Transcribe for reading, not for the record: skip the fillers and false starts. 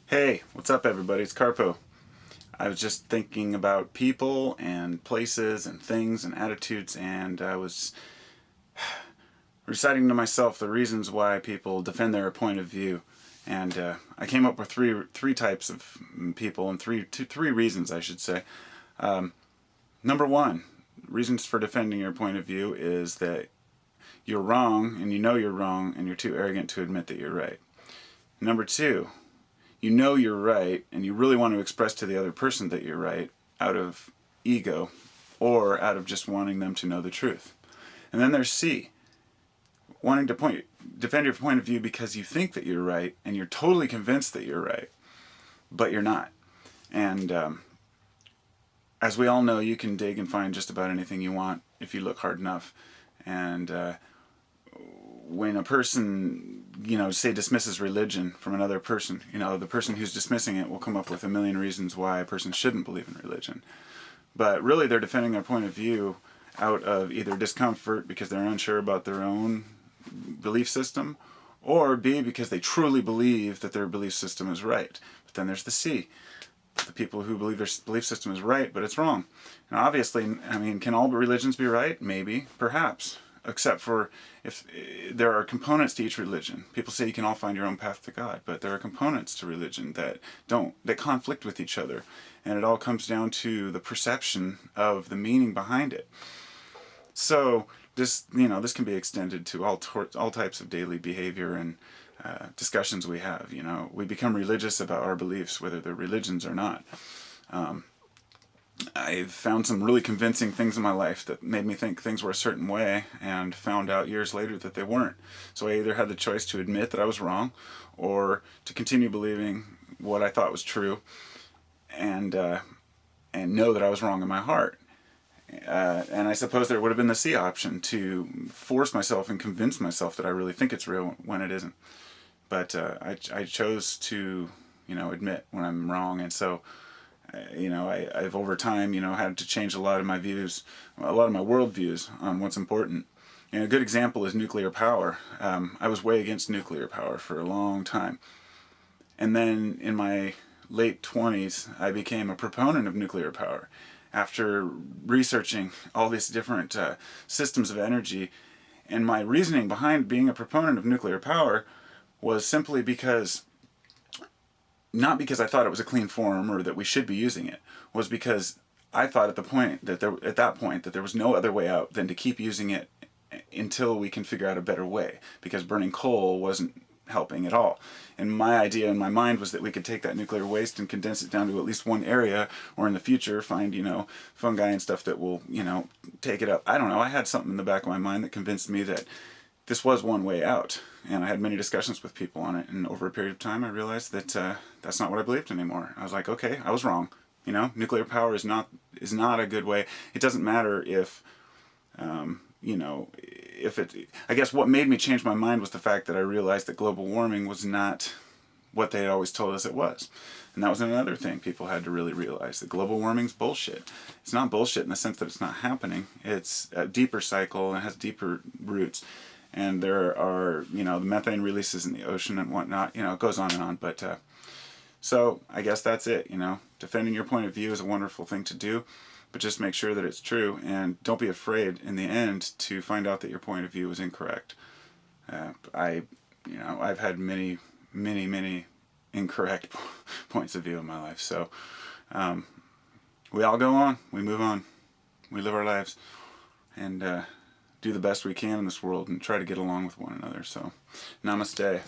Hey, what's up everybody? It's Carpo. I was just thinking about people and places and things and attitudes, and I was reciting to myself the reasons why people defend their point of view. And I came up with three types of people and three reasons, I should say. Number one, reasons for defending your point of view is that you're wrong and you know you're wrong and you're too arrogant to admit that you're right. Number two, you know you're right and you really want to express to the other person that you're right out of ego or out of just wanting them to know the truth. And then there's C, wanting to defend your point of view because you think that you're right and you're totally convinced that you're right, but you're not. And as we all know, you can dig and find just about anything you want if you look hard enough. And when a person, say dismisses religion from another person, the person who's dismissing it will come up with a million reasons why a person shouldn't believe in religion. But really they're defending their point of view out of either discomfort because they're unsure about their own belief system, or B, because they truly believe that their belief system is right. But then there's the C, the people who believe their belief system is right, but it's wrong. And obviously, can all religions be right? Maybe, perhaps. Except for if there are components to each religion. People say you can all find your own path to God, but there are components to religion that conflict with each other. And it all comes down to the perception of the meaning behind it. So this can be extended to all types of daily behavior and discussions we have. We become religious about our beliefs, whether they're religions or not. I've found some really convincing things in my life that made me think things were a certain way, and found out years later that they weren't. So I either had the choice to admit that I was wrong, or to continue believing what I thought was true, and know that I was wrong in my heart. And I suppose there would have been the C option, to force myself and convince myself that I really think it's real when it isn't. But I chose to, admit when I'm wrong, and so, I've over time, had to change a lot of my views, a lot of my world views on what's important. And a good example is nuclear power. I was way against nuclear power for a long time. And then in my late 20s, I became a proponent of nuclear power after researching all these different systems of energy. And my reasoning behind being a proponent of nuclear power was simply because, not because I thought it was a clean form or that we should be using it, was because I thought at that point that there was no other way out than to keep using it until we can figure out a better way, because burning coal wasn't helping at all. And my idea in my mind was that we could take that nuclear waste and condense it down to at least one area, or in the future find, fungi and stuff that will, take it up. I don't know, I had something in the back of my mind that convinced me that this was one way out. And I had many discussions with people on it, and over a period of time I realized that that's not what I believed anymore. I was like, okay, I was wrong. Nuclear power is not a good way. It doesn't matter if I guess what made me change my mind was the fact that I realized that global warming was not what they had always told us it was. And that was another thing people had to really realize, that global warming's bullshit. It's not bullshit in the sense that it's not happening. It's a deeper cycle and has deeper roots. And there are, the methane releases in the ocean and whatnot, it goes on and on. But so I guess that's it. Defending your point of view is a wonderful thing to do, but just make sure that it's true, and don't be afraid in the end to find out that your point of view is incorrect. I've had many, many, many incorrect points of view in my life. So we all go on, we move on, we live our lives, and do the best we can in this world and try to get along with one another. So namaste.